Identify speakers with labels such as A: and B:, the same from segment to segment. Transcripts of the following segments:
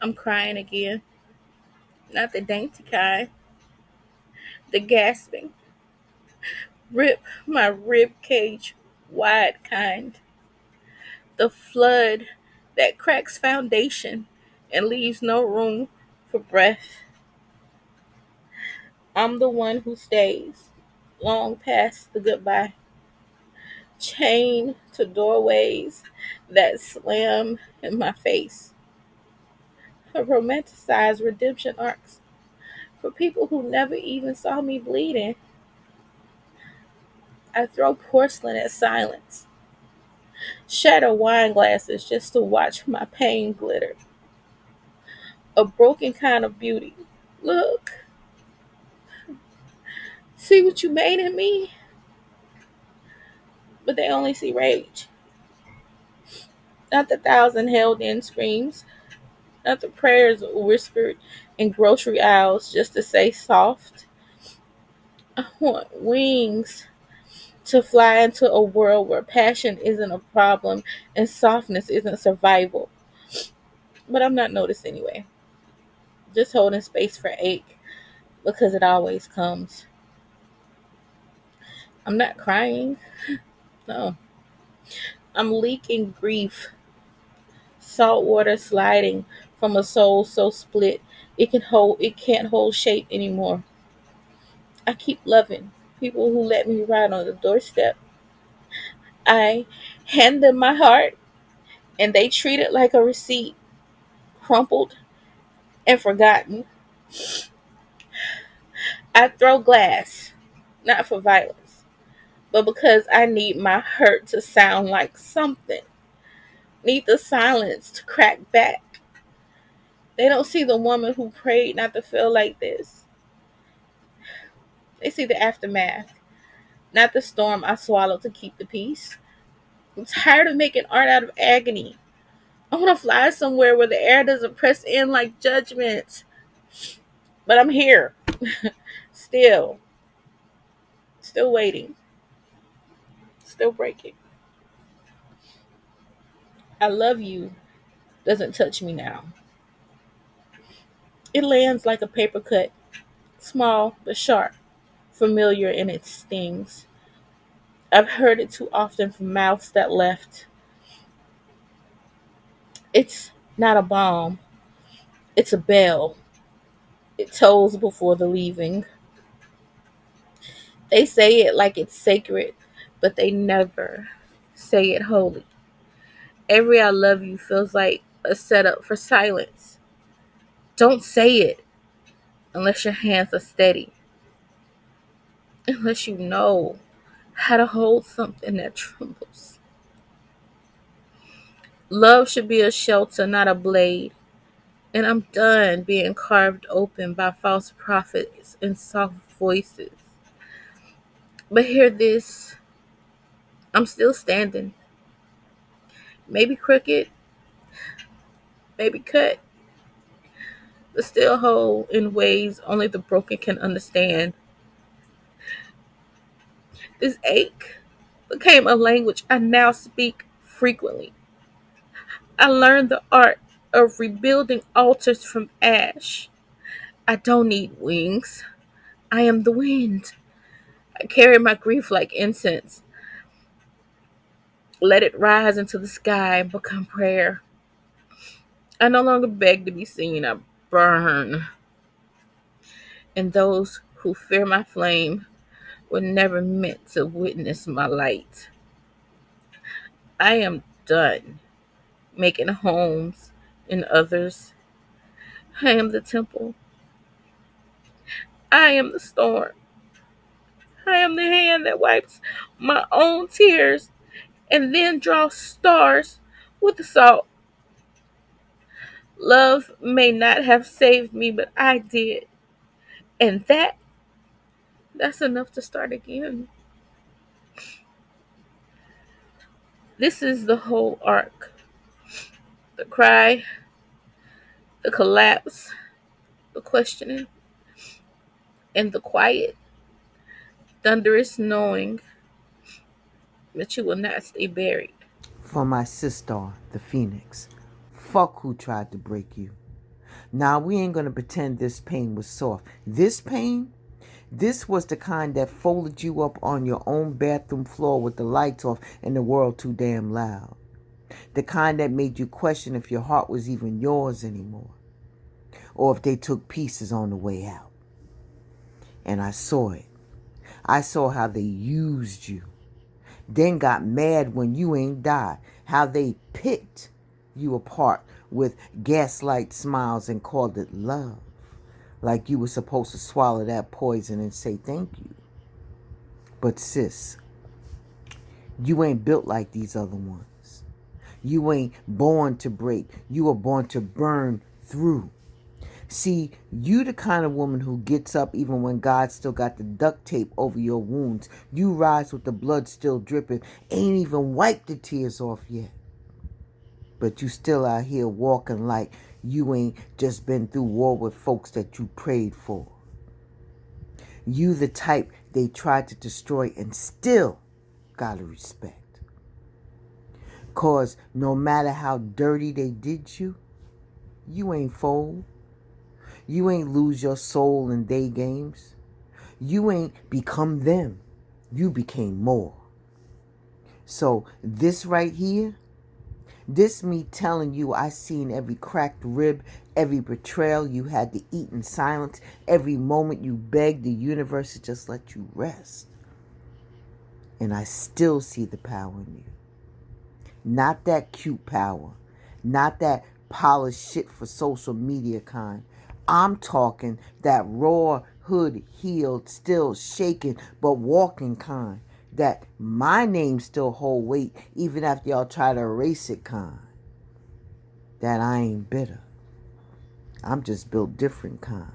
A: I'm crying again. Not the dainty kind, the gasping, rip my rib cage wide kind. The flood that cracks foundation and leaves no room for breath. I'm the one who stays long past the goodbye, chained to doorways that slam in my face. Romanticized redemption arcs for people who never even saw me bleeding. I throw porcelain at silence, shatter wine glasses just to watch my pain glitter. A broken kind of beauty. Look, see what you made in me? But they only see rage. Not the thousand held in screams, not the prayers whispered in grocery aisles just to say soft. I want wings to fly into a world where passion isn't a problem and softness isn't survival. But I'm not noticed anyway. Just holding space for ache because it always comes. I'm not crying. No. I'm leaking grief. Salt water sliding from a soul so split it can't hold shape anymore. I keep loving people who let me ride on the doorstep. I hand them my heart and they treat it like a receipt, crumpled and forgotten. I throw glass, not for violence, but because I need my hurt to sound like something. Need the silence to crack back. They don't see the woman who prayed not to feel like this. They see the aftermath, not the storm I swallowed to keep the peace. I'm tired of making art out of agony. I want to fly somewhere where the air doesn't press in like judgment. But I'm here, still, still waiting, still breaking. I love you doesn't touch me now. It lands like a paper cut, small but sharp, familiar in its stings. I've heard it too often from mouths that left. It's not a bomb, it's a bell. It tolls before the leaving. They say it like it's sacred, but they never say it wholly. Every I love you feels like a setup for silence. Don't say it unless your hands are steady, unless you know how to hold something that trembles. Love should be a shelter, not a blade. And I'm done being carved open by false prophets and soft voices. But hear this, I'm still standing. Maybe crooked, maybe cut, but still whole in ways only the broken can understand. This ache became a language I now speak frequently. I learned the art of rebuilding altars from ash. I don't need wings. I am the wind. I carry my grief like incense. Let it rise into the sky and become prayer. I no longer beg to be seen. I burn. And those who fear my flame were never meant to witness my light. I am done making homes in others. I am the temple. I am the storm. I am the hand that wipes my own tears and then draws stars with the salt. Love may not have saved me, but I did. And that's enough to start again. This is the whole arc. The cry, the collapse, the questioning, and the quiet, thunderous knowing that you will not stay buried.
B: For my sister, the phoenix. Fuck who tried to break you. Now, we ain't going to pretend this pain was soft. This pain, this was the kind that folded you up on your own bathroom floor with the lights off and the world too damn loud. The kind that made you question if your heart was even yours anymore, or if they took pieces on the way out. And I saw it. I saw how they used you, then got mad when you ain't died, how they picked you apart with gaslight smiles and called it love, like you were supposed to swallow that poison and say thank you. But sis, you ain't built like these other ones. You ain't born to break. You were born to burn through. See, you the kind of woman who gets up even when God still got the duct tape over your wounds. You rise with the blood still dripping. Ain't even wiped the tears off yet. But you still out here walking like you ain't just been through war with folks that you prayed for. You the type they tried to destroy and still gotta respect. Cause no matter how dirty they did you, you ain't fold. You ain't lose your soul in day games. You ain't become them. You became more. So this right here, this me telling you I seen every cracked rib, every betrayal you had to eat in silence, every moment you begged the universe to just let you rest. And I still see the power in you. Not that cute power. Not that polished shit for social media kind. I'm talking that raw, hood healed, still shaking, but walking kind. That my name still hold weight even after y'all try to erase it kind. That I ain't bitter. I'm just built different kind.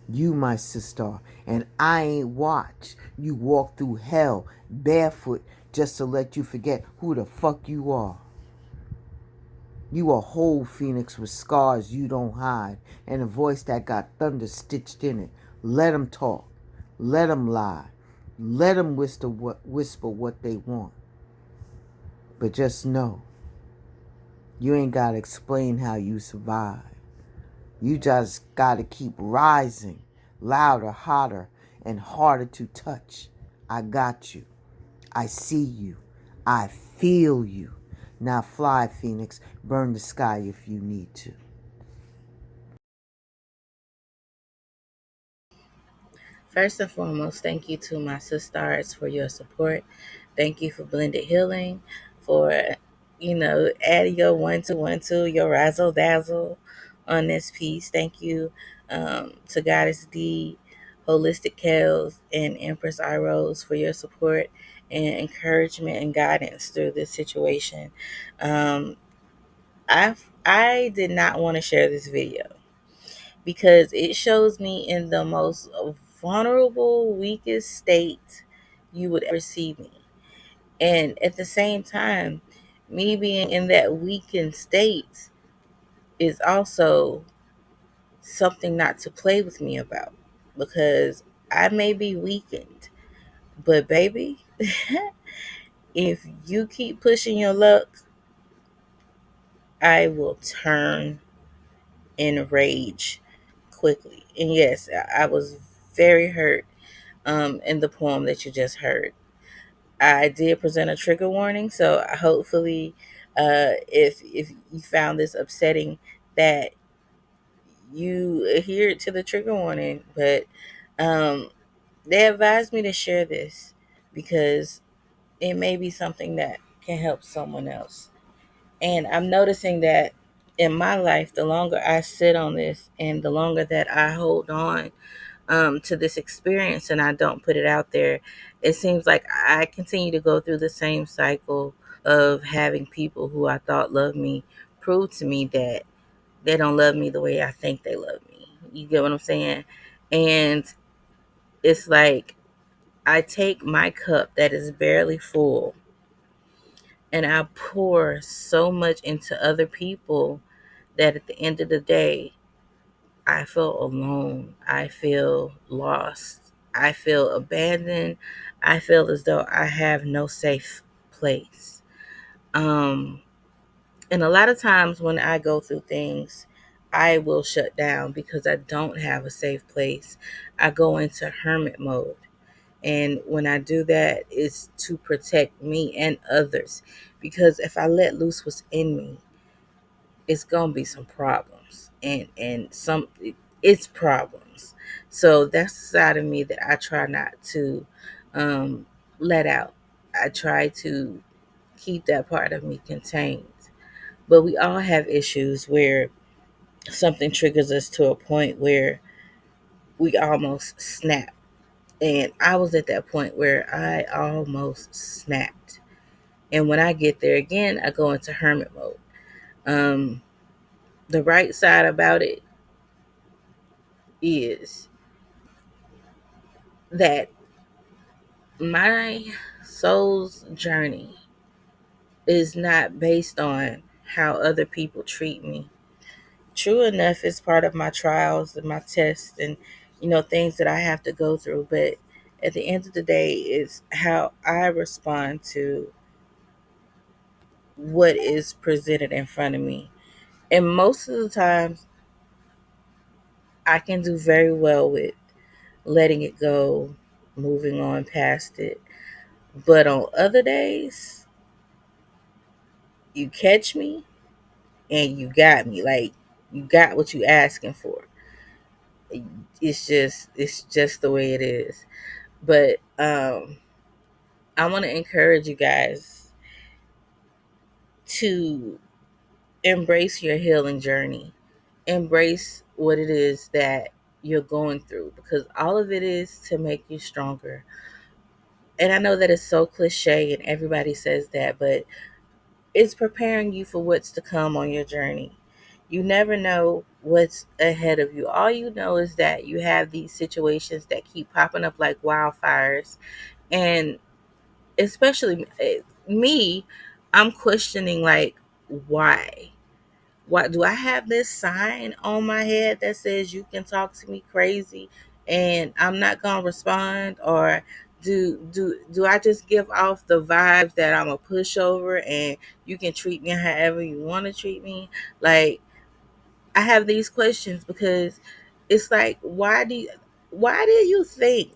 B: You my sister, and I ain't watch you walk through hell barefoot just to let you forget who the fuck you are. You a whole phoenix with scars you don't hide and a voice that got thunder stitched in it. Let 'em talk. Let 'em lie. Let 'em whisper what they want. But just know, you ain't got to explain how you survive. You just got to keep rising, louder, hotter, and harder to touch. I got you. I see you. I feel you. Now fly, Phoenix. Burn the sky if you need to.
A: First and foremost, thank you to my sisters for your support. Thank you for Blended Healing, for adding your 1 2 1 2, your razzle dazzle on this piece. Thank you to Goddess D, Holistic Kels, and Empress I Rose for your support and encouragement and guidance through this situation. Um, I did not want to share this video because it shows me in the most vulnerable, weakest state you would ever see me. And at the same time, me being in that weakened state is also something not to play with me about, because I may be weakened, but baby, if you keep pushing your luck, I will turn in rage quickly. And yes, I was very hurt in the poem that you just heard. I did present a trigger warning, so hopefully, if you found this upsetting, that you adhere to the trigger warning. But um, they advised me to share this because it may be something that can help someone else. And I'm noticing that in my life, the longer I sit on this and the longer that I hold on to this experience and I don't put it out there, it seems like I continue to go through the same cycle of having people who I thought loved me prove to me that they don't love me the way I think they love me. You get what I'm saying? And it's like I take my cup that is barely full and I pour so much into other people that at the end of the day, I feel alone. I feel lost. I feel abandoned. I feel as though I have no safe place. Um, and a lot of times when I go through things, I will shut down because I don't have a safe place. I go into hermit mode. And when I do that, it's to protect me and others. Because if I let loose what's in me, it's gonna be some problems. And some it's problems. So that's the side of me that I try not to um, let out. I try to keep that part of me contained. But we all have issues where something triggers us to a point where we almost snap. And I was at that point where I almost snapped. And when I get there again, I go into hermit mode. Um, the right side about it is that my soul's journey is not based on how other people treat me. True enough, it's part of my trials and my tests and, things that I have to go through. But at the end of the day, it's how I respond to what is presented in front of me. And most of the times, I can do very well with letting it go, moving on past it. But on other days, you catch me and you got me. Like, you got what you asking for. It's just the way it is. But I want to encourage you guys to embrace your healing journey. Embrace what it is that you're going through, because all of it is to make you stronger. And I know that it's so cliche and everybody says that, but it's preparing you for what's to come on your journey. You never know what's ahead of you. All you know is that you have these situations that keep popping up like wildfires. And especially me, I'm questioning, like, why? Why do I have this sign on my head that says you can talk to me crazy and I'm not gonna respond? Or do I just give off the vibes that I'm a pushover and you can treat me however you want to treat me? Like, I have these questions because it's like, why do you think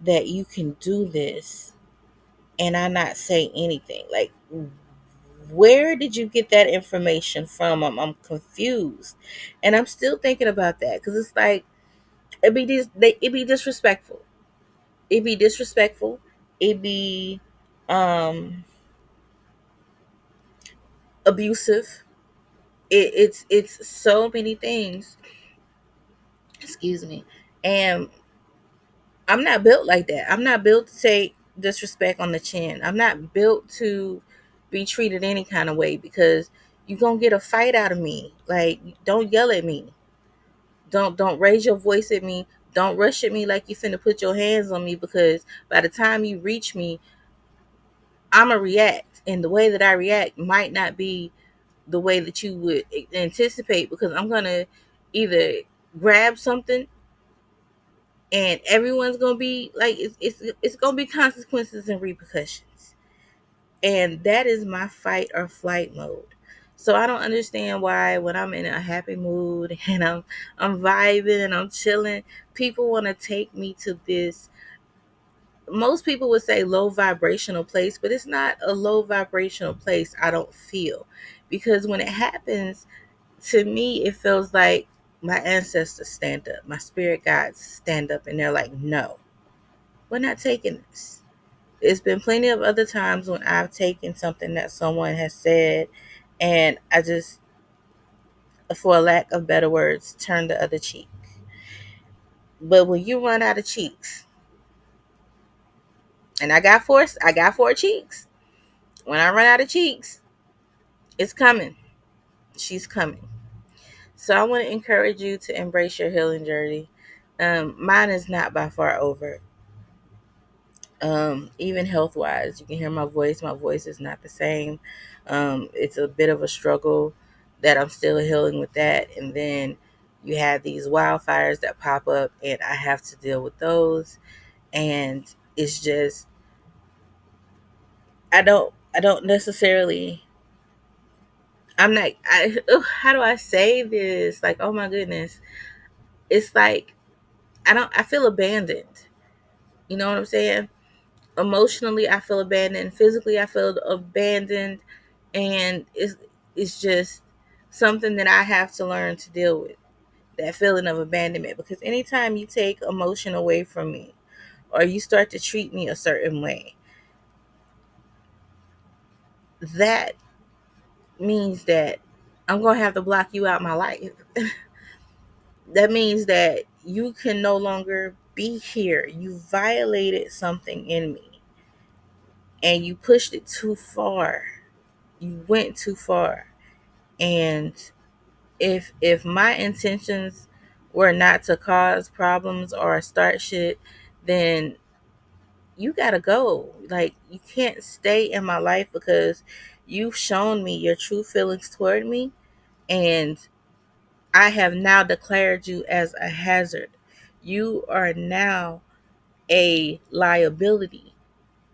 A: that you can do this and I not say anything? Like, where did you get that information from? I'm confused, and I'm still thinking about that because it's like it be disrespectful. It be disrespectful. It be um abusive. It's so many things. Excuse me. And I'm not built like that. I'm not built to take disrespect on the chin. I'm not built to be treated any kind of way because you're gonna get a fight out of me. Like, don't yell at me. Don't raise your voice at me. Don't rush at me like you finna put your hands on me, because by the time you reach me, I'ma react. And the way that I react might not be the way that you would anticipate, because I'm gonna either grab something and everyone's gonna be like, it's gonna be consequences and repercussions. And that is my fight or flight mode. So I don't understand why when I'm in a happy mood and I'm vibing and I'm chilling, people want to take me to this, most people would say, low vibrational place, but it's not a low vibrational place. I don't feel, because when it happens to me, it feels like my ancestors stand up, my spirit guides stand up, and they're like, no, we're not taking this. There's been plenty of other times when I've taken something that someone has said and I just, for a lack of better words, turn the other cheek. But when you run out of cheeks, and I got four cheeks. When I run out of cheeks, it's coming. She's coming. So I want to encourage you to embrace your healing journey. Mine is not by far over. Even health wise, you can hear my voice. My voice is not the same. It's a bit of a struggle that I'm still healing with that. And then you have these wildfires that pop up, and I have to deal with those. And it's just, I don't necessarily I'm not, how do I say this? Like, oh my goodness. It's like, I feel abandoned. You know what I'm saying? Emotionally, I feel abandoned. Physically, I feel abandoned. And it's just something that I have to learn to deal with, that feeling of abandonment. Because anytime you take emotion away from me, or you start to treat me a certain way, that means that I'm going to have to block you out my life. That means that you can no longer be here. You violated something in me and you pushed it too far. You went too far. And if my intentions were not to cause problems or start shit, then you got to go. Like, you can't stay in my life because you've shown me your true feelings toward me, and I have now declared you as a hazard. You are now a liability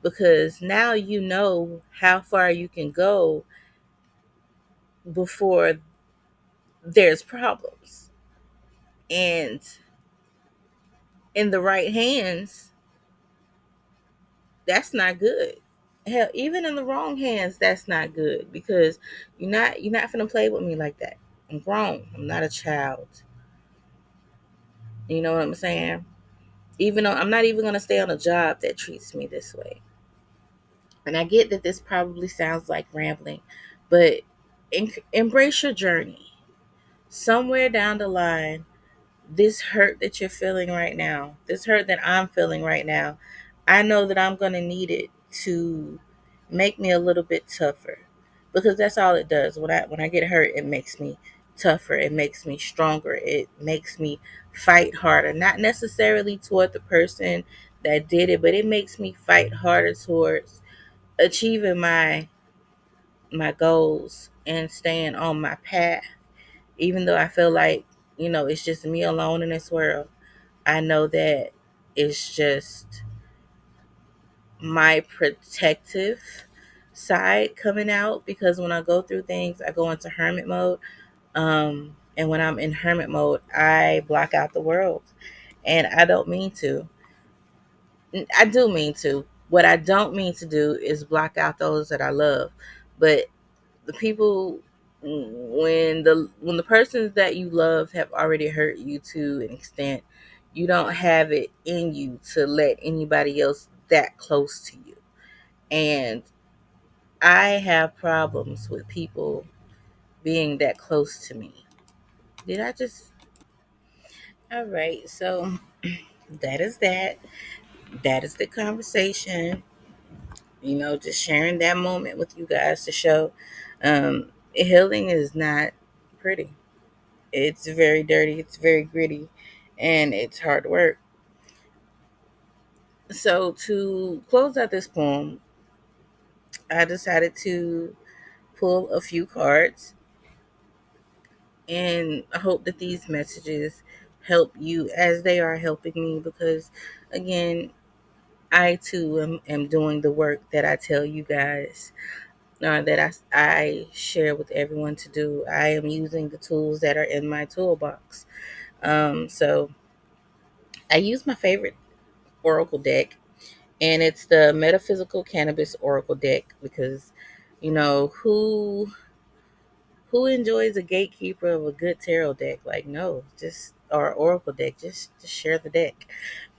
A: because now you know how far you can go before there's problems. And in the right hands, that's not good. Hell, even in the wrong hands, that's not good because you're not gonna play with me like that. I'm grown. I'm not a child. You know what I'm saying? Even though I'm not even gonna stay on a job that treats me this way. And I get that this probably sounds like rambling, but embrace your journey. Somewhere down the line, this hurt that you're feeling right now, this hurt that I'm feeling right now, I know that I'm going to need it to make me a little bit tougher, because that's all it does. When I get hurt, it makes me tougher. It makes me stronger. It makes me fight harder. Not necessarily toward the person that did it, but it makes me fight harder towards achieving my goals and staying on my path. Even though I feel like, it's just me alone in this world, I know that it's just my protective side coming out, because when I go through things, I go into hermit mode. And when I'm in hermit mode, I block out the world. And I don't mean to. I do mean to. What I don't mean to do is block out those that I love. But the people, when the persons that you love have already hurt you to an extent, you don't have it in you to let anybody else that close to you. And I have problems with people being that close to me. Did I just All right, so that is that is the conversation. Just sharing that moment with you guys to show healing is not pretty. It's very dirty, it's very gritty, and it's hard work. So, to close out this poem, I decided to pull a few cards, and I hope that these messages help you as they are helping me, because, again, I too am doing the work that I tell you guys, that I share with everyone to do. I am using the tools that are in my toolbox. So I use my favorite oracle deck, and it's the Metaphysical Cannabis Oracle deck, because who enjoys a gatekeeper of a good tarot deck? Like, no, just or oracle deck, just share the deck.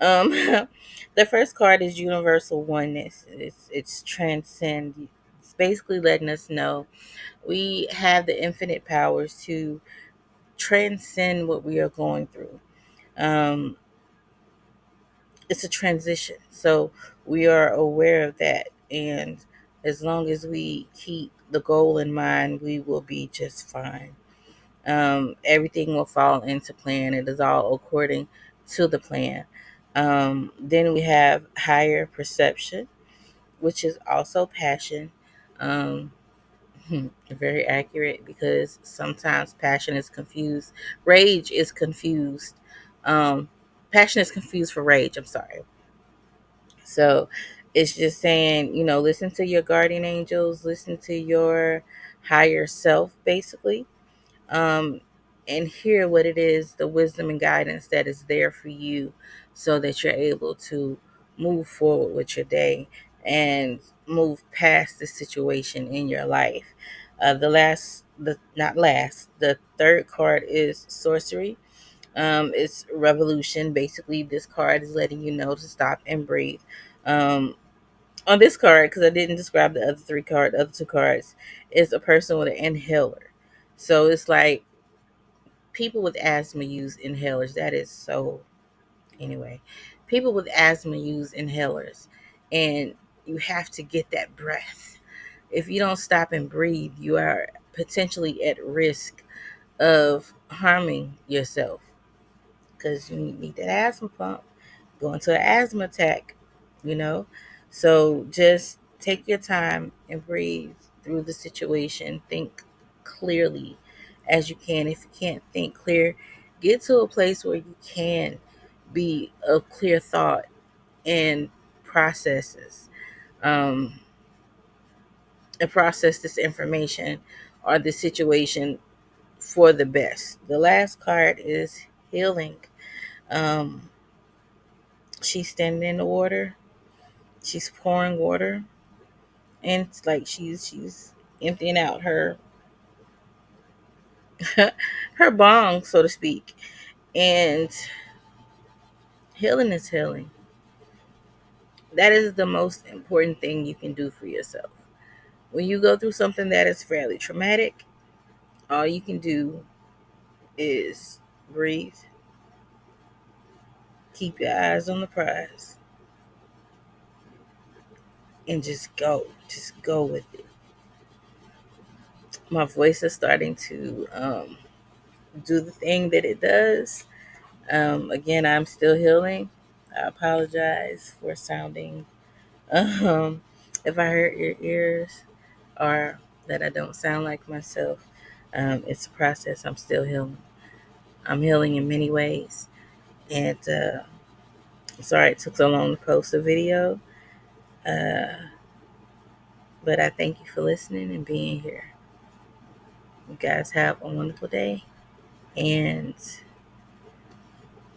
A: Um, the first card is Universal Oneness. It's transcend. It's basically letting us know we have the infinite powers to transcend what we are going through. Um, it's a transition. So we are aware of that. And as long as we keep the goal in mind, we will be just fine. Everything will fall into plan. It is all according to the plan. Then we have higher perception, which is also passion. Um, very accurate, because sometimes passion is confused. Rage is confused. Um, Passion is confused for rage. I'm sorry. So it's just saying, listen to your guardian angels, listen to your higher self, basically, um, and hear what it is, the wisdom and guidance that is there for you, so that you're able to move forward with your day and move past the situation in your life. The third card is sorcery. It's revolution. Basically, this card is letting you know to stop and breathe. Um, on this card, because I didn't describe the other two cards, is a person with an inhaler. So it's like people with asthma use inhalers. That is so, anyway. People with asthma use inhalers, and you have to get that breath. If you don't stop and breathe, you are potentially at risk of harming yourself, because you need that asthma pump, go into an asthma attack, you know? So just take your time and breathe through the situation. Think clearly as you can. If you can't think clear, get to a place where you can be of clear thought and processes. Um, and process this information or the situation for the best. The last card is healing. Um, she's standing in the water. She's pouring water, and it's like she's emptying out her her bong, so to speak. And healing is healing. That is the most important thing you can do for yourself. When you go through something that is fairly traumatic, all you can do is breathe, keep your eyes on the prize, and just go. Just go with it. My voice is starting to do the thing that it does. Again, I'm still healing. I apologize for sounding, um, if I hurt your ears or that I don't sound like myself. It's a process. I'm still healing. I'm healing in many ways. And I'm sorry it took so long to post a video. Uh, but I thank you for listening and being here. You guys have a wonderful day. And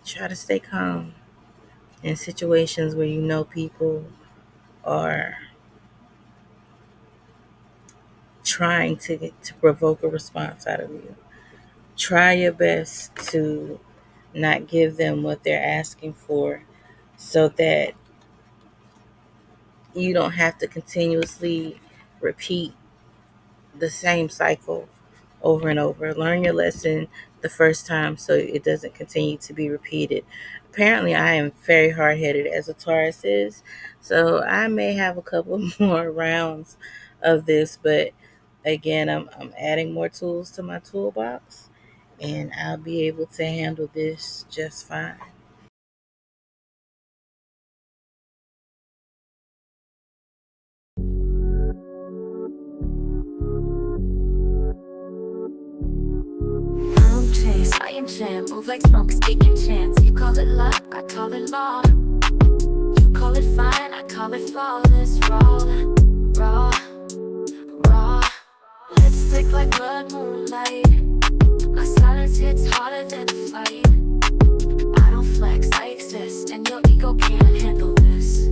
A: try to stay calm in situations where you know people are trying to provoke a response out of you. Try your best to not give them what they're asking for, so that you don't have to continuously repeat the same cycle over and over. Learn your lesson the first time so it doesn't continue to be repeated. Apparently, I am very hard headed, as a Taurus is, so I may have a couple more rounds of this, but again, I'm adding more tools to my toolbox, and I'll be able to handle this just fine.
C: Chase, I am jam, move like smoke, speaking chance. You call it luck, I call it law. You call it fine, I call it flawless. Raw, raw. Lipstick like blood moonlight. My silence hits harder than a fight. I don't flex, I exist, and your ego can't handle this.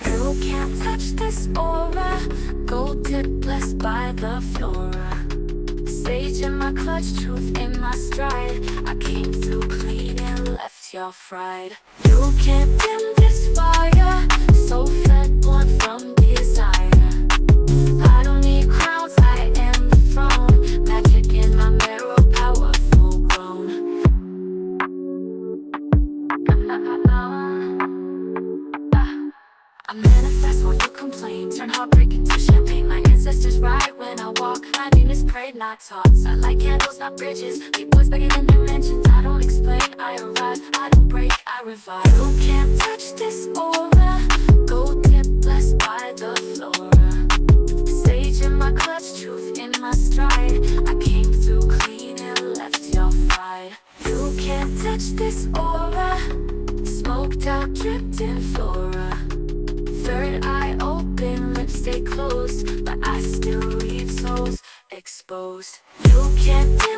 C: You can't touch this aura. Golden blessed by the flora. Sage in my clutch, truth in my stride. I came through clean and left y'all fried. You can't dim this fire. So fed, born from desire. I don't need crowns, I am the throne. Magic in my marrow, powerful grown. I manifest while you complain. Turn heartbreak into champagne. My ancestors ride when I walk. My name is prayed, not taught. I like candles, not bridges. Big boys begging in dimensions. I don't explain, I arrive. I don't break, I revive. You can't touch this aura. Gold tip blessed by the flora. Sage in my clutch, truth in my stride. I came through clean and left y'all fried. You can't touch this aura. Smoked out, dripped in flora. Third eye open, lips stay closed, but I exposed. You can't dim